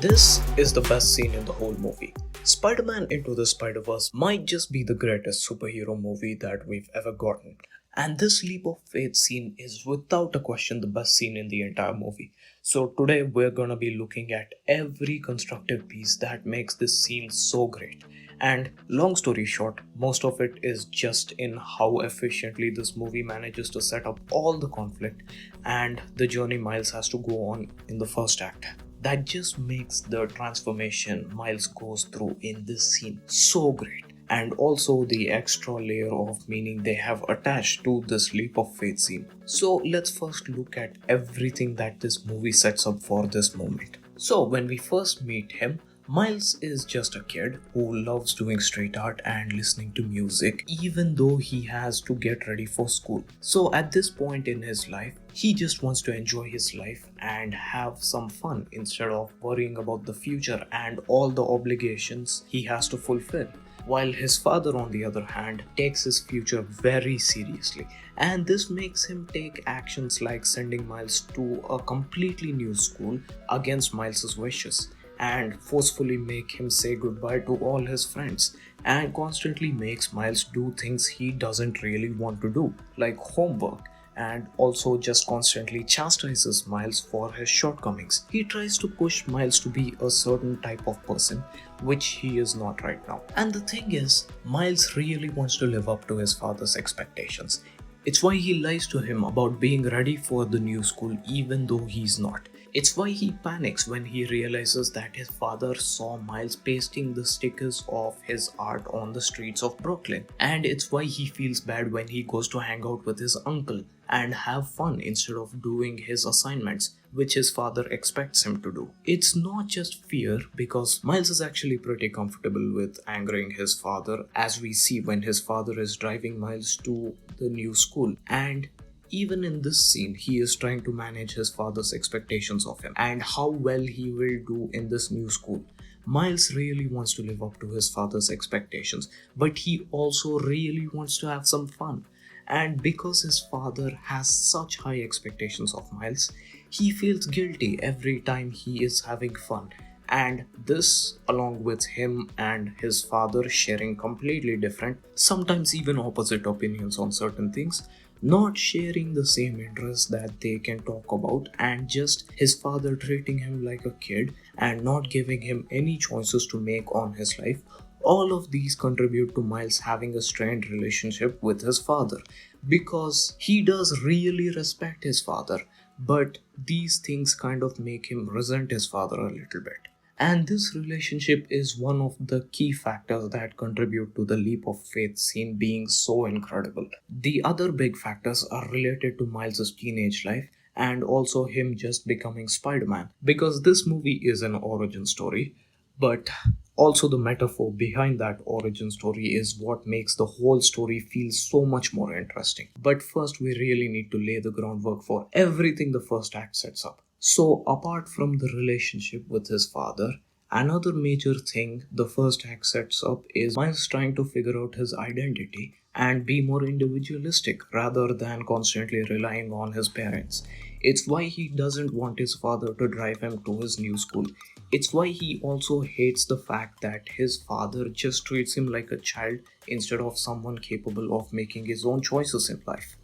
This is the best scene in the whole movie. Spider-Man Into the Spider-Verse might just be the greatest superhero movie that we've ever gotten. And this leap of faith scene is without a question the best scene in the entire movie. So today we're gonna be looking at every constructive piece that makes this scene so great. And long story short, most of it is just in how efficiently this movie manages to set up all the conflict and the journey Miles has to go on in the first act. That just makes the transformation Miles goes through in this scene so great. And also the extra layer of meaning they have attached to this leap of faith scene. So let's first look at everything that this movie sets up for this moment. So when we first meet him, Miles is just a kid who loves doing street art and listening to music even though he has to get ready for school. So at this point in his life, he just wants to enjoy his life and have some fun instead of worrying about the future and all the obligations he has to fulfill. While his father, on the other hand, takes his future very seriously, and this makes him take actions like sending Miles to a completely new school against Miles's wishes and forcefully make him say goodbye to all his friends and constantly makes Miles do things he doesn't really want to do, like homework, and also just constantly chastises Miles for his shortcomings. He tries to push Miles to be a certain type of person, which he is not right now. And the thing is, Miles really wants to live up to his father's expectations. It's why he lies to him about being ready for the new school even though he's not. It's why he panics when he realizes that his father saw Miles pasting the stickers of his art on the streets of Brooklyn. And it's why he feels bad when he goes to hang out with his uncle and have fun instead of doing his assignments, which his father expects him to do. It's not just fear, because Miles is actually pretty comfortable with angering his father, as we see when his father is driving Miles to the new school. And even in this scene, he is trying to manage his father's expectations of him and how well he will do in this new school. Miles really wants to live up to his father's expectations, but he also really wants to have some fun. And because his father has such high expectations of Miles, he feels guilty every time he is having fun. And this, along with him and his father sharing completely different, sometimes even opposite opinions on certain things, not sharing the same interests that they can talk about, and just his father treating him like a kid and not giving him any choices to make on his life, all of these contribute to Miles having a strained relationship with his father, because he does really respect his father, but these things kind of make him resent his father a little bit. And this relationship is one of the key factors that contribute to the leap of faith scene being so incredible. The other big factors are related to Miles' teenage life and also him just becoming Spider-Man, because this movie is an origin story, but also the metaphor behind that origin story is what makes the whole story feel so much more interesting. But first, we really need to lay the groundwork for everything the first act sets up. So, apart from the relationship with his father, another major thing the first act sets up is Miles trying to figure out his identity and be more individualistic rather than constantly relying on his parents. It's why he doesn't want his father to drive him to his new school. It's why he also hates the fact that his father just treats him like a child instead of someone capable of making his own choices in life.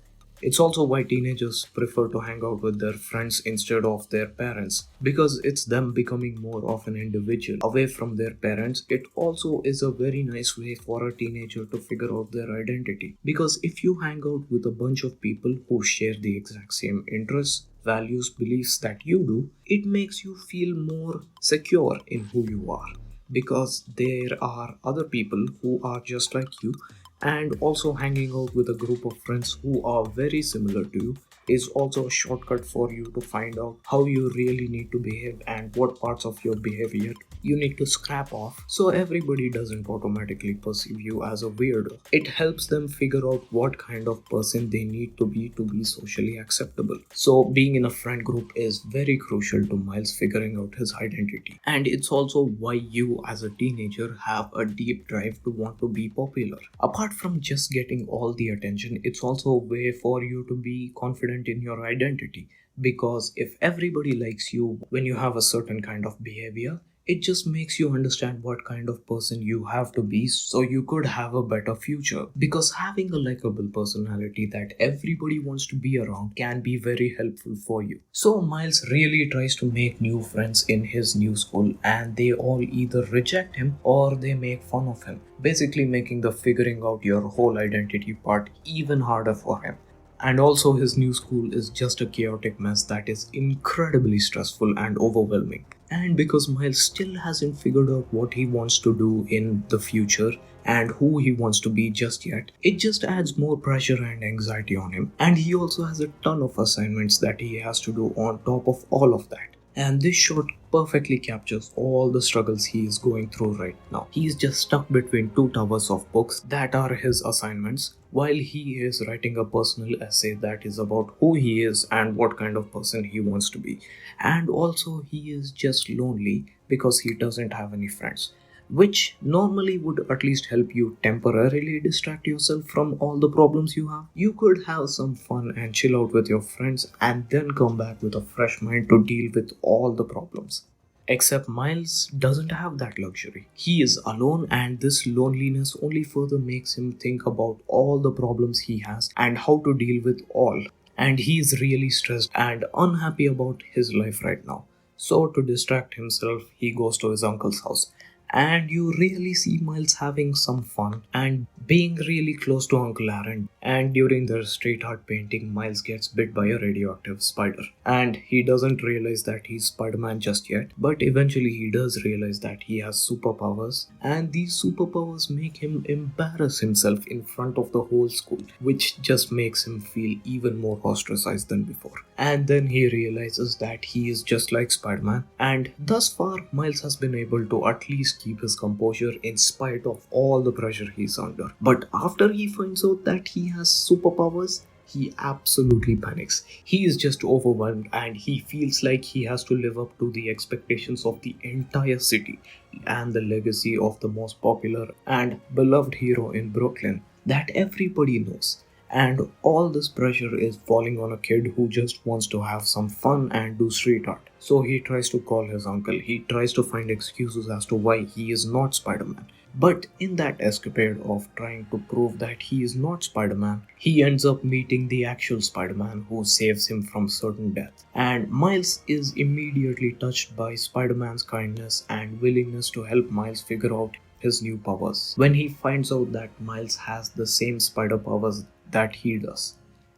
It's also why teenagers prefer to hang out with their friends instead of their parents, because it's them becoming more of an individual away from their parents. It also is a very nice way for a teenager to figure out their identity, because if you hang out with a bunch of people who share the exact same interests, values, beliefs that you do, it makes you feel more secure in who you are, because there are other people who are just like you. And also, hanging out with a group of friends who are very similar to you is also a shortcut for you to find out how you really need to behave and what parts of your behavior you need to scrap off, so everybody doesn't automatically perceive you as a weirdo. It helps them figure out what kind of person they need to be socially acceptable. So being in a friend group is very crucial to Miles figuring out his identity. And it's also why you as a teenager have a deep drive to want to be popular. Apart from just getting all the attention, it's also a way for you to be confident in your identity, Because if everybody likes you when you have a certain kind of behavior, it just makes you understand what kind of person you have to be so you could have a better future. Because having a likable personality that everybody wants to be around can be very helpful for you. So Miles really tries to make new friends in his new school, and they all either reject him or they make fun of him, basically making the figuring out your whole identity part even harder for him. And also, his new school is just a chaotic mess that is incredibly stressful and overwhelming. And because Miles still hasn't figured out what he wants to do in the future and who he wants to be just yet, it just adds more pressure and anxiety on him. And he also has a ton of assignments that he has to do on top of all of that. And this shot perfectly captures all the struggles he is going through right now. He is just stuck between two towers of books that are his assignments, while he is writing a personal essay that is about who he is and what kind of person he wants to be. And also, he is just lonely because he doesn't have any friends, which normally would at least help you temporarily distract yourself from all the problems you have. You could have some fun and chill out with your friends and then come back with a fresh mind to deal with all the problems. Except Miles doesn't have that luxury. He is alone, and this loneliness only further makes him think about all the problems he has and how to deal with all. And he is really stressed and unhappy about his life right now. So, to distract himself, he goes to his uncle's house. And you really see Miles having some fun and being really close to Uncle Aaron. And during their street art painting, Miles gets bit by a radioactive spider. And he doesn't realize that he's Spider-Man just yet, but eventually he does realize that he has superpowers. And these superpowers make him embarrass himself in front of the whole school, which just makes him feel even more ostracized than before. And then he realizes that he is just like Spider-Man. And thus far, Miles has been able to at least keep his composure in spite of all the pressure he's under. But after he finds out that he has superpowers, he absolutely panics. He is just overwhelmed and he feels like he has to live up to the expectations of the entire city and the legacy of the most popular and beloved hero in Brooklyn that everybody knows. And all this pressure is falling on a kid who just wants to have some fun and do street art. So he tries to call his uncle. He tries to find excuses as to why he is not Spider-Man. But in that escapade of trying to prove that he is not Spider-Man, he ends up meeting the actual Spider-Man who saves him from certain death. And Miles is immediately touched by Spider-Man's kindness and willingness to help Miles figure out his new powers. When he finds out that Miles has the same spider powers that he does.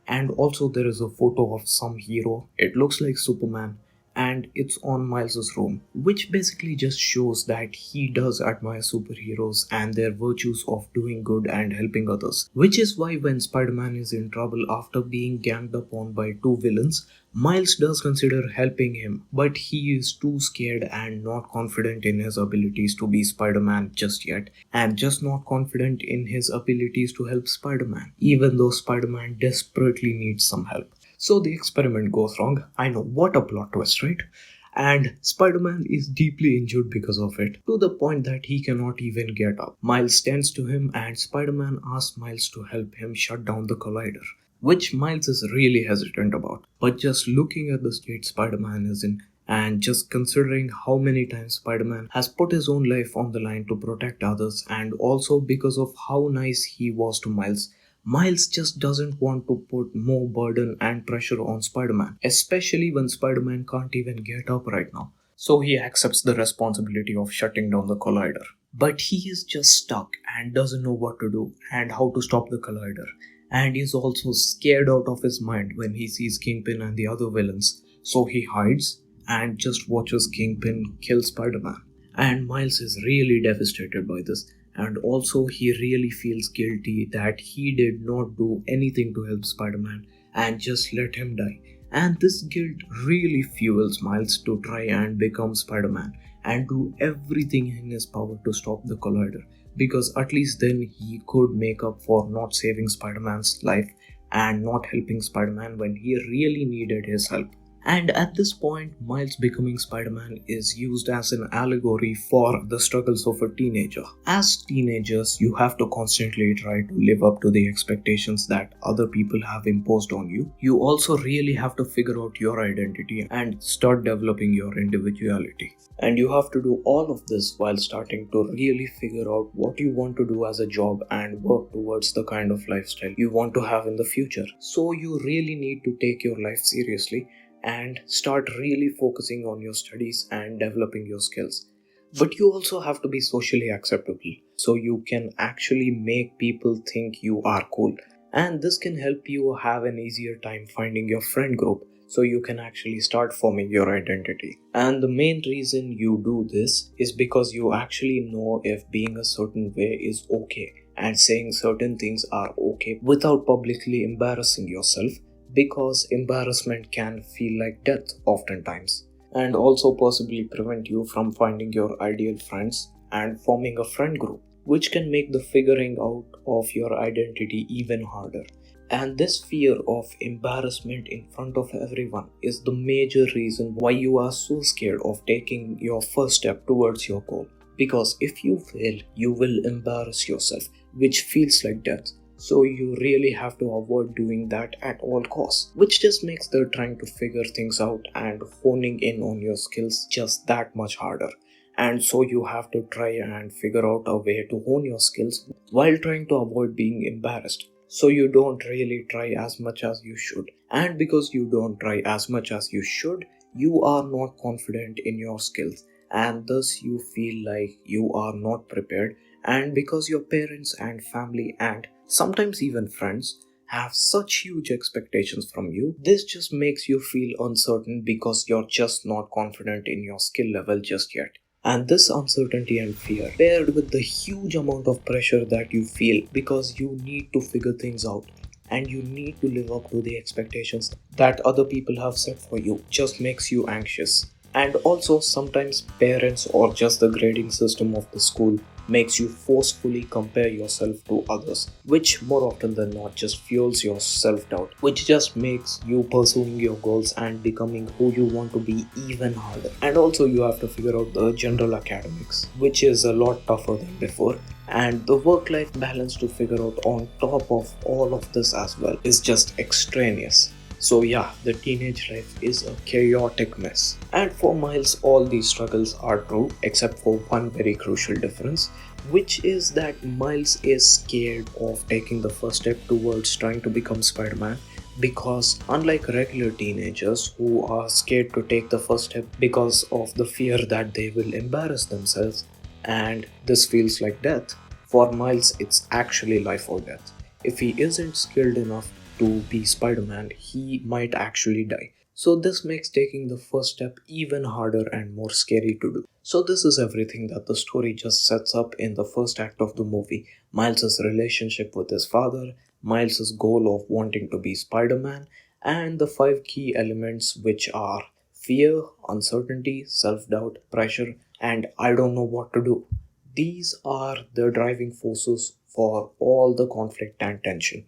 And also there is a photo of some hero. It looks like Superman and it's on Miles's room, which basically just shows that he does admire superheroes and their virtues of doing good and helping others. Which is why when Spider-Man is in trouble after being ganged up on by two villains, Miles does consider helping him, but he is too scared and not confident in his abilities to be Spider-Man just yet, and just not confident in his abilities to help Spider-Man, even though Spider-Man desperately needs some help. So the experiment goes wrong. I know, what a plot twist, right? And Spider-Man is deeply injured because of it, to the point that he cannot even get up. Miles tends to him and Spider-Man asks Miles to help him shut down the collider, which Miles is really hesitant about. But just looking at the state Spider-Man is in, and just considering how many times Spider-Man has put his own life on the line to protect others, and also because of how nice he was to Miles, Miles just doesn't want to put more burden and pressure on Spider-Man, especially when Spider-Man can't even get up right now. So he accepts the responsibility of shutting down the collider. But he is just stuck and doesn't know what to do and how to stop the collider. And he's also scared out of his mind when he sees Kingpin and the other villains. So he hides and just watches Kingpin kill Spider-Man. And Miles is really devastated by this. And also he really feels guilty that he did not do anything to help Spider-Man and just let him die. And this guilt really fuels Miles to try and become Spider-Man and do everything in his power to stop the collider, because at least then he could make up for not saving Spider-Man's life and not helping Spider-Man when he really needed his help. And at this point, Miles becoming Spider Man is used as an allegory for the struggles of a teenager. As teenagers, you have to constantly try to live up to the expectations that other people have imposed on you. You also really have to figure out your identity and start developing your individuality. And you have to do all of this while starting to really figure out what you want to do as a job and work towards the kind of lifestyle you want to have in the future. So you really need to take your life seriously and start really focusing on your studies and developing your skills. But you also have to be socially acceptable so you can actually make people think you are cool. And this can help you have an easier time finding your friend group so you can actually start forming your identity. And the main reason you do this is because you actually know if being a certain way is okay and saying certain things are okay without publicly embarrassing yourself, because embarrassment can feel like death oftentimes, and also possibly prevent you from finding your ideal friends and forming a friend group, which can make the figuring out of your identity even harder. And this fear of embarrassment in front of everyone is the major reason why you are so scared of taking your first step towards your goal. Because if you fail, you will embarrass yourself, which feels like death. So you really have to avoid doing that at all costs, which just makes the trying to figure things out and honing in on your skills just that much harder. And so you have to try and figure out a way to hone your skills while trying to avoid being embarrassed. So you don't really try as much as you should. And because you don't try as much as you should, you are not confident in your skills, and thus you feel like you are not prepared. And because your parents and family and sometimes even friends have such huge expectations from you, this just makes you feel uncertain because you're just not confident in your skill level just yet. And this uncertainty and fear, paired with the huge amount of pressure that you feel because you need to figure things out and you need to live up to the expectations that other people have set for you, just makes you anxious. And also, sometimes parents or just the grading system of the school makes you forcefully compare yourself to others, which more often than not just fuels your self-doubt, which just makes you pursuing your goals and becoming who you want to be even harder. And also you have to figure out the general academics, which is a lot tougher than before, and the work-life balance to figure out on top of all of this as well is just extraneous. So yeah, the teenage life is a chaotic mess. And for Miles, all these struggles are true except for one very crucial difference, which is that Miles is scared of taking the first step towards trying to become Spider-Man, because unlike regular teenagers who are scared to take the first step because of the fear that they will embarrass themselves and this feels like death, for Miles it's actually life or death. If he isn't skilled enough to be Spider-Man, he might actually die. So this makes taking the first step even harder and more scary to do. So this is everything that the story just sets up in the first act of the movie. Miles' relationship with his father, Miles' goal of wanting to be Spider-Man, and the 5 key elements, which are fear, uncertainty, self-doubt, pressure, and I don't know what to do. These are the driving forces for all the conflict and tension.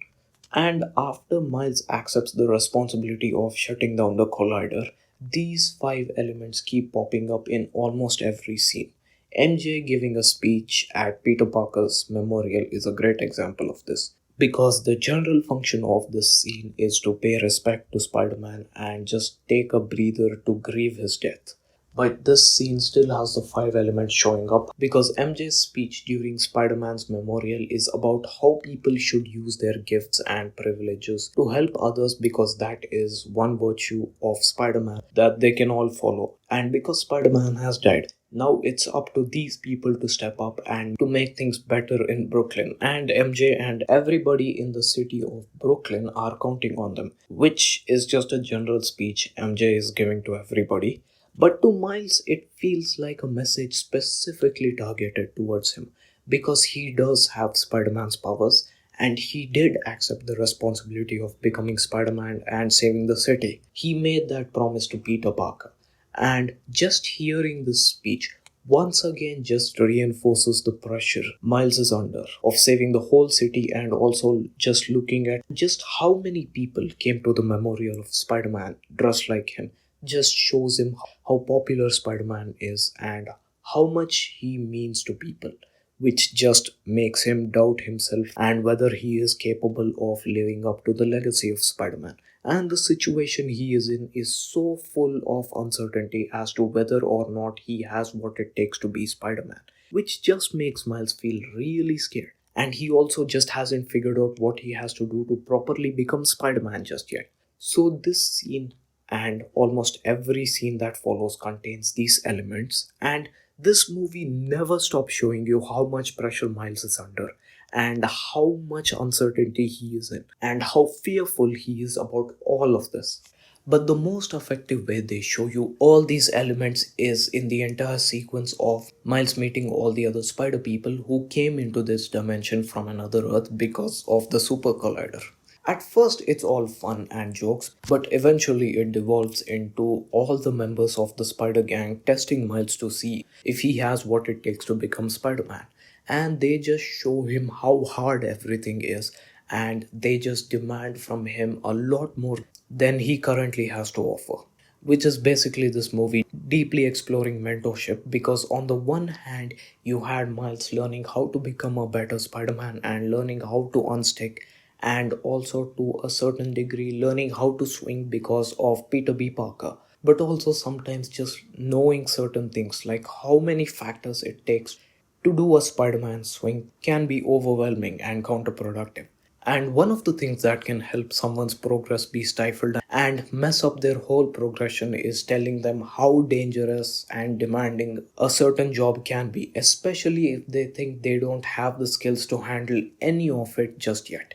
And after Miles accepts the responsibility of shutting down the collider, these 5 elements keep popping up in almost every scene. MJ giving a speech at Peter Parker's memorial is a great example of this, because the general function of this scene is to pay respect to Spider Man and just take a breather to grieve his death. But this scene still has the 5 elements showing up because MJ's speech during Spider Man's memorial is about how people should use their gifts and privileges to help others, because that is one virtue of Spider Man that they can all follow. And because Spider Man has died, now it's up to these people to step up and to make things better in Brooklyn. And MJ and everybody in the city of Brooklyn are counting on them, which is just a general speech MJ is giving to everybody. But to Miles, it feels like a message specifically targeted towards him because he does have Spider Man's powers and he did accept the responsibility of becoming Spider Man and saving the city. He made that promise to Peter Parker. And just hearing this speech once again just reinforces the pressure Miles is under of saving the whole city, and also just looking at just how many people came to the memorial of Spider Man dressed like him. just shows him how popular Spider-Man is and how much he means to people, which just makes him doubt himself and whether he is capable of living up to the legacy of Spider-Man. And the situation he is in is so full of uncertainty as to whether or not he has what it takes to be Spider-Man, which just makes Miles feel really scared. And he also just hasn't figured out what he has to do to properly become Spider-Man just yet. So this scene and almost every scene that follows contains these elements, and this movie never stops showing you how much pressure Miles is under and how much uncertainty he is in and how fearful he is about all of this. But the most effective way they show you all these elements is in the entire sequence of Miles meeting all the other spider people who came into this dimension from another Earth because of the super collider. At first, it's all fun and jokes, but eventually it devolves into all the members of the Spider Gang testing Miles to see if he has what it takes to become Spider Man. And they just show him how hard everything is, and they just demand from him a lot more than he currently has to offer, which is basically this movie deeply exploring mentorship. Because on the one hand you had Miles learning how to become a better Spider-Man and learning how to unstick, and also to a certain degree learning how to swing because of Peter B. Parker, but also sometimes just knowing certain things like how many factors it takes to do a Spider-Man swing can be overwhelming and counterproductive. And one of the things that can help someone's progress be stifled and mess up their whole progression is telling them how dangerous and demanding a certain job can be, especially if they think they don't have the skills to handle any of it just yet.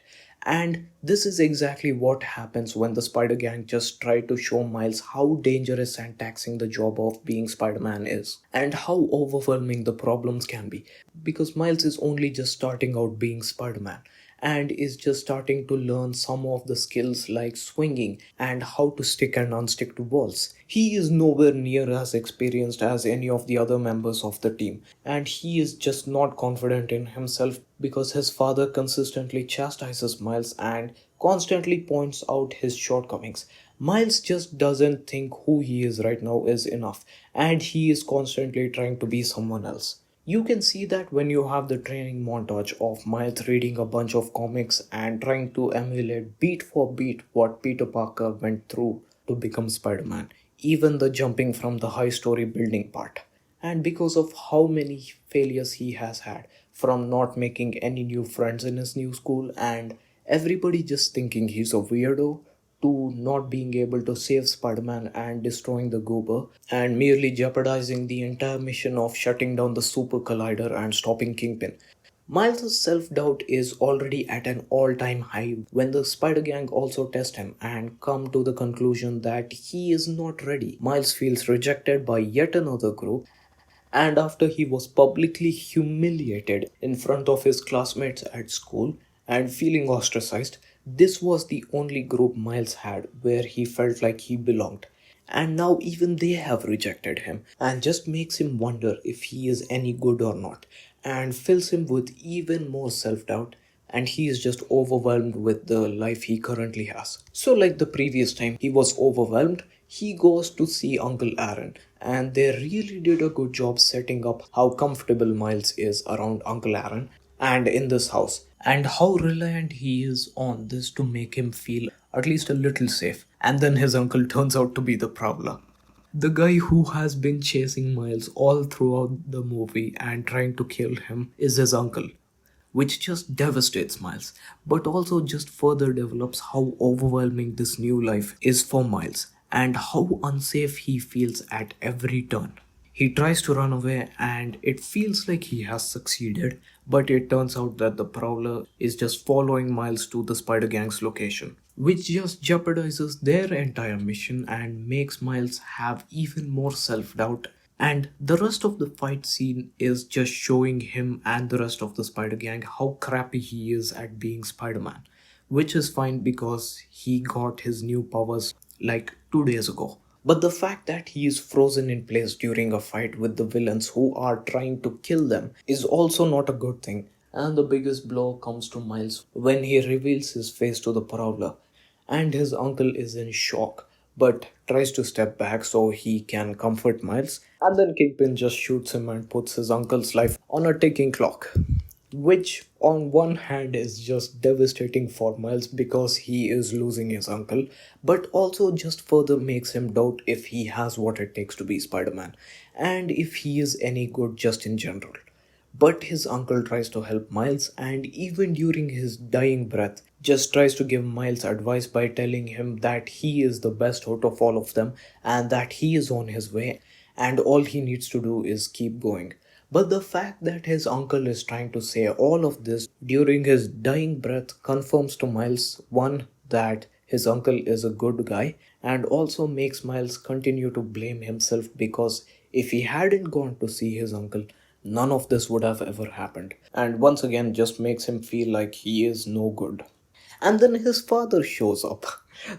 And this is exactly what happens when the Spider Gang just try to show Miles how dangerous and taxing the job of being Spider Man is, and how overwhelming the problems can be. Because Miles is only just starting out being Spider Man and is just starting to learn some of the skills like swinging and how to stick and unstick to walls. He is nowhere near as experienced as any of the other members of the team, and he is just not confident in himself because his father consistently chastises Miles and constantly points out his shortcomings. Miles just doesn't think who he is right now is enough, and he is constantly trying to be someone else. You can see that when you have the training montage of Miles reading a bunch of comics and trying to emulate beat for beat what Peter Parker went through to become Spider Man, even the jumping from the high story building part. And because of how many failures he has had, from not making any new friends in his new school and everybody just thinking he's a weirdo, to not being able to save Spider-Man and destroying the Goober, and merely jeopardizing the entire mission of shutting down the Super Collider and stopping Kingpin. Miles' self-doubt is already at an all-time high when the Spider Gang also test him and come to the conclusion that he is not ready. Miles feels rejected by yet another group, and after he was publicly humiliated in front of his classmates at school and feeling ostracized, this was the only group Miles had where he felt like he belonged. And now even they have rejected him and just makes him wonder if he is any good or not, and fills him with even more self doubt, and he is just overwhelmed with the life he currently has. So, like the previous time he was overwhelmed, he goes to see Uncle Aaron, and they really did a good job setting up how comfortable Miles is around Uncle Aaron and in this house, and how reliant he is on this to make him feel at least a little safe. And then his uncle turns out to be the Prowler. The guy who has been chasing Miles all throughout the movie and trying to kill him is his uncle, which just devastates Miles, but also just further develops how overwhelming this new life is for Miles and how unsafe he feels at every turn. He tries to run away and it feels like he has succeeded, but it turns out that the Prowler is just following Miles to the Spider Gang's location, which just jeopardizes their entire mission and makes Miles have even more self doubt. And the rest of the fight scene is just showing him and the rest of the Spider Gang how crappy he is at being Spider Man, which is fine because he got his new powers like 2 days ago. But the fact that he is frozen in place during a fight with the villains who are trying to kill them is also not a good thing. And the biggest blow comes to Miles when he reveals his face to the Prowler, and his uncle is in shock but tries to step back so he can comfort Miles. And then Kingpin just shoots him and puts his uncle's life on a ticking clock, which on one hand is just devastating for Miles because he is losing his uncle, but also just further makes him doubt if he has what it takes to be Spider-Man and if he is any good just in general. But his uncle tries to help Miles, and even during his dying breath, just tries to give Miles advice by telling him that he is the best out of all of them and that he is on his way and all he needs to do is keep going. But the fact that his uncle is trying to say all of this during his dying breath confirms to Miles one, that his uncle is a good guy, and also makes Miles continue to blame himself because if he hadn't gone to see his uncle, none of this would have ever happened. And once again, just makes him feel like he is no good. And then his father shows up.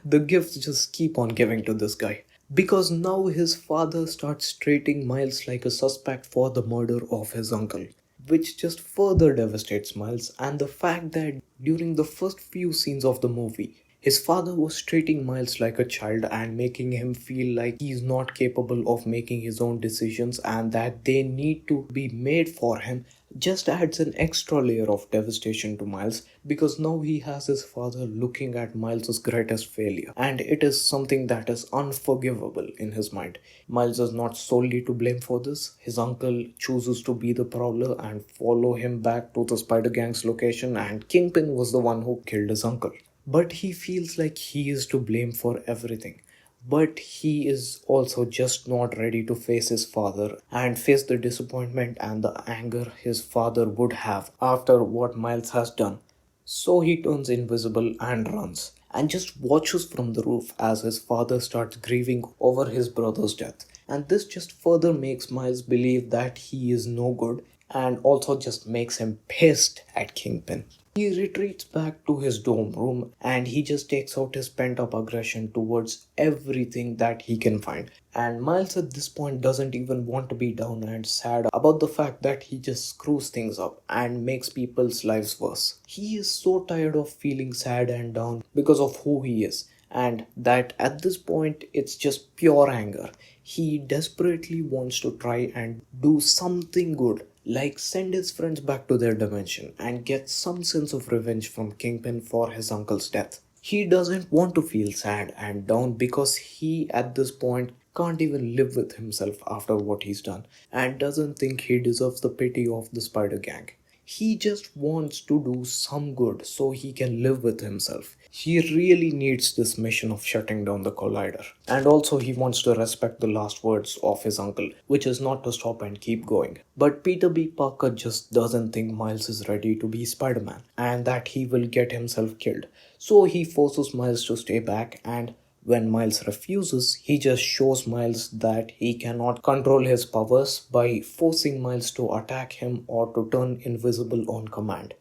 The gifts just keep on giving to this guy. Because now his father starts treating Miles like a suspect for the murder of his uncle, which just further devastates Miles. And the fact that during the first few scenes of the movie, his father was treating Miles like a child and making him feel like he's not capable of making his own decisions and that they need to be made for him, just adds an extra layer of devastation to Miles because now he has his father looking at Miles's greatest failure, and it is something that is unforgivable in his mind. Miles is not solely to blame for this. His uncle chooses to be the prowler and follow him back to the Spider Gang's location, and Kingpin was the one who killed his uncle. But he feels like he is to blame for everything. But he is also just not ready to face his father and face the disappointment and the anger his father would have after what Miles has done. So he turns invisible and runs and just watches from the roof as his father starts grieving over his brother's death. And this just further makes Miles believe that he is no good and also just makes him pissed at Kingpin. He retreats back to his dorm room and he just takes out his pent up aggression towards everything that he can find. And Miles at this point doesn't even want to be down and sad about the fact that he just screws things up and makes people's lives worse. He is so tired of feeling sad and down because of who he is, and that at this point it's just pure anger. He desperately wants to try and do something good, like send his friends back to their dimension and get some sense of revenge from Kingpin for his uncle's death. He doesn't want to feel sad and down because he at this point can't even live with himself after what he's done and doesn't think he deserves the pity of the Spider Gang. He just wants to do some good so he can live with himself. He really needs this mission of shutting down the collider. And also, he wants to respect the last words of his uncle, which is not to stop and keep going. But Peter B. Parker just doesn't think Miles is ready to be Spider Man and that he will get himself killed. So he forces Miles to stay back, and when Miles refuses, he just shows Miles that he cannot control his powers by forcing Miles to attack him or to turn invisible on command,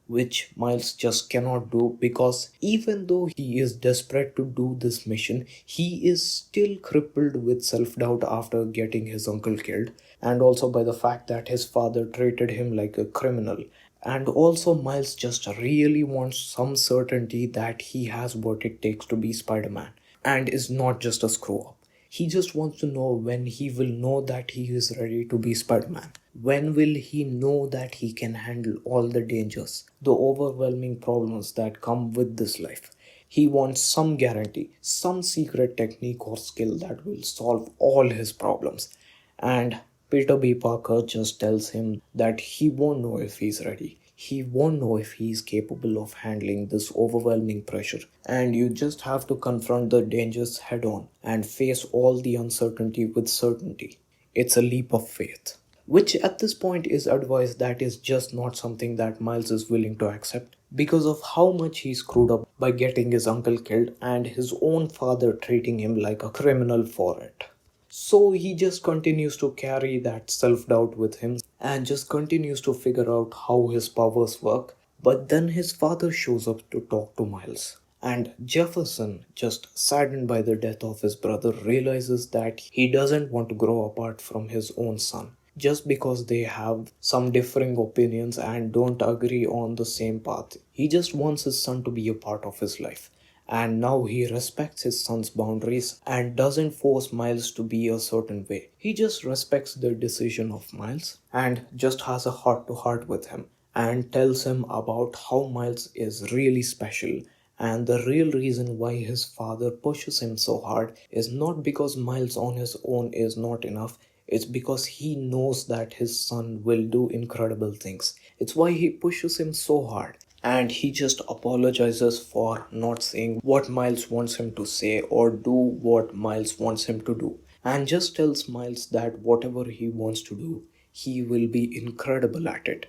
which Miles just cannot do because even though he is desperate to do this mission, he is still crippled with self doubt after getting his uncle killed, and also by the fact that his father treated him like a criminal. And also, Miles just really wants some certainty that he has what it takes to be Spider Man and is not just a screw up. He just wants to know when he will know that he is ready to be Spider Man. When will he know that he can handle all the dangers, the overwhelming problems that come with this life? He wants some guarantee, some secret technique or skill that will solve all his problems. And Peter B. Parker just tells him that he won't know if he's ready. He won't know if he is capable of handling this overwhelming pressure. And you just have to confront the dangers head on and face all the uncertainty with certainty. It's a leap of faith, which at this point is advice that is just not something that Miles is willing to accept because of how much he screwed up by getting his uncle killed and his own father treating him like a criminal for it. So he just continues to carry that self doubt with him and just continues to figure out how his powers work. But then his father shows up to talk to Miles. And Jefferson, just saddened by the death of his brother, realizes that he doesn't want to grow apart from his own son just because they have some differing opinions and don't agree on the same path. He just wants his son to be a part of his life. And now he respects his son's boundaries and doesn't force Miles to be a certain way. He just respects the decision of Miles and just has a heart to heart with him and tells him about how Miles is really special. And the real reason why his father pushes him so hard is not because Miles on his own is not enough, it's because he knows that his son will do incredible things. It's why he pushes him so hard. And he just apologizes for not saying what Miles wants him to say or do what Miles wants him to do. And just tells Miles that whatever he wants to do, he will be incredible at it.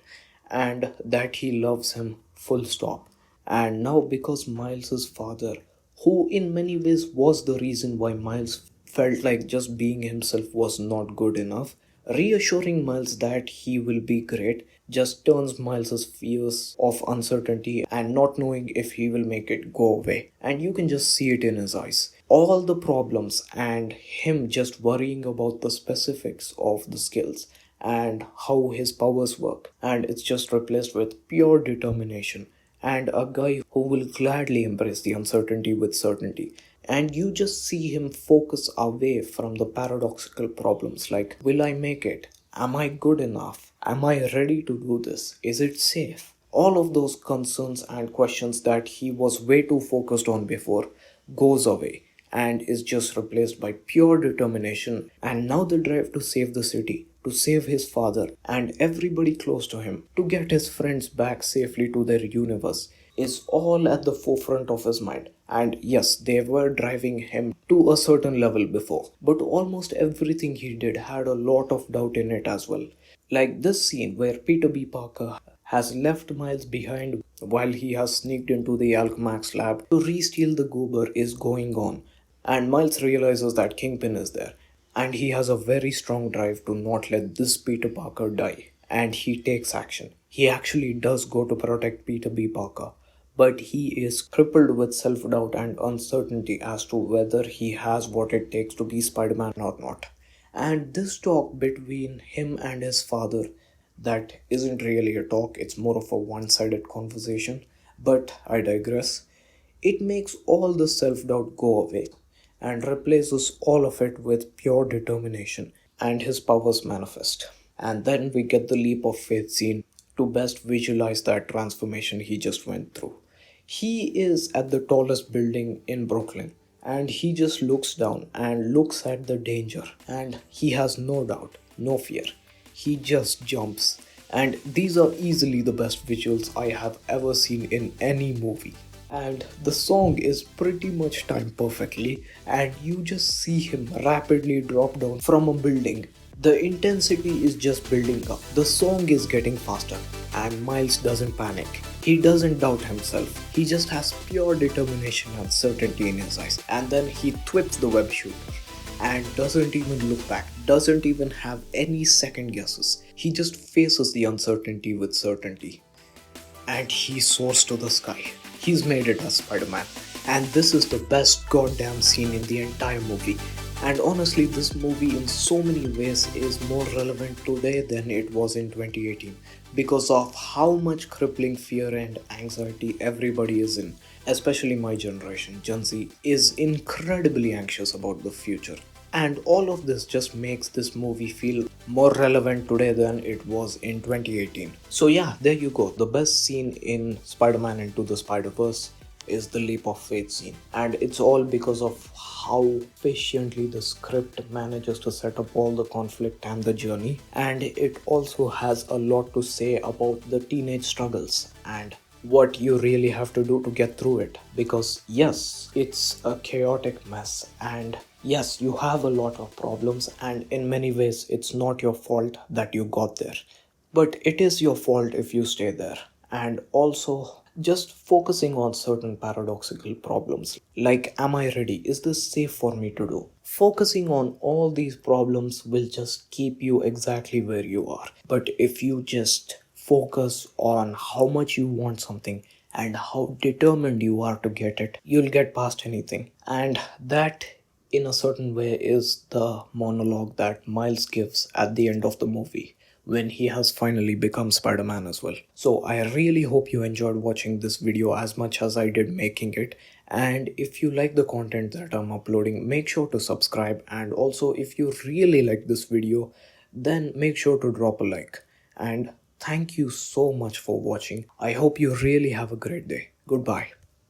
And that he loves him full stop. And now, because Miles's father, who in many ways was the reason why Miles felt like just being himself was not good enough, reassuring Miles that he will be great just turns Miles's fears of uncertainty and not knowing if he will make it go away. And you can just see it in his eyes. All the problems and him just worrying about the specifics of the skills and how his powers work, and it's just replaced with pure determination and a guy who will gladly embrace the uncertainty with certainty. And you just see him focus away from the paradoxical problems like, will I make it? Am I good enough? Am I ready to do this? Is it safe? All of those concerns and questions that he was way too focused on before goes away and is just replaced by pure determination and now the drive to save the city, to save his father and everybody close to him, to get his friends back safely to their universe is all at the forefront of his mind. And yes, they were driving him to a certain level before, but almost everything he did had a lot of doubt in it as well. Like this scene where Peter B. Parker has left Miles behind while he has sneaked into the Alchemax lab to re-steal the goober is going on, and Miles realizes that Kingpin is there, and he has a very strong drive to not let this Peter Parker die, and he takes action. He actually does go to protect Peter B. Parker, but he is crippled with self doubt and uncertainty as to whether he has what it takes to be Spider Man or not. And this talk between him and his father, that isn't really a talk, it's more of a one sided conversation, but I digress. It makes all the self doubt go away and replaces all of it with pure determination, and his powers manifest. And then we get the leap of faith scene to best visualize that transformation he just went through. He is at the tallest building in Brooklyn and he just looks down and looks at the danger, and he has no doubt, no fear. He just jumps. And these are easily the best visuals I have ever seen in any movie. And the song is pretty much timed perfectly, and you just see him rapidly drop down from a building. The intensity is just building up. The song is getting faster, and Miles doesn't panic. He doesn't doubt himself. He just has pure determination and certainty in his eyes. And then he whips the web shooter and doesn't even look back, doesn't even have any second guesses. He just faces the uncertainty with certainty. And he soars to the sky. He's made it as Spider Man. And this is the best goddamn scene in the entire movie. And honestly, this movie in so many ways is more relevant today than it was in 2018 because of how much crippling fear and anxiety everybody is in. Especially my generation, Gen Z, is incredibly anxious about the future. And all of this just makes this movie feel more relevant today than it was in 2018. So yeah, there you go. The best scene in Spider-Man Into the Spider-Verse is the leap of faith scene. And it's all because of how efficiently the script manages to set up all the conflict and the journey. And it also has a lot to say about the teenage struggles and what you really have to do to get through it. Because yes, it's a chaotic mess, and yes, you have a lot of problems, and in many ways it's not your fault that you got there, but it is your fault if you stay there. And also just focusing on certain paradoxical problems like, am I ready? Is this safe for me to do? Focusing on all these problems will just keep you exactly where you are. But if you just focus on how much you want something and how determined you are to get it, you'll get past anything. And that, in a certain way, is the monologue that Miles gives at the end of the movie, when he has finally become Spider-Man as well. So I really hope you enjoyed watching this video as much as I did making it. And if you like the content that I'm uploading, make sure to subscribe. And also, if you really like this video, then make sure to drop a like. And thank you so much for watching. I hope you really have a great day. Goodbye.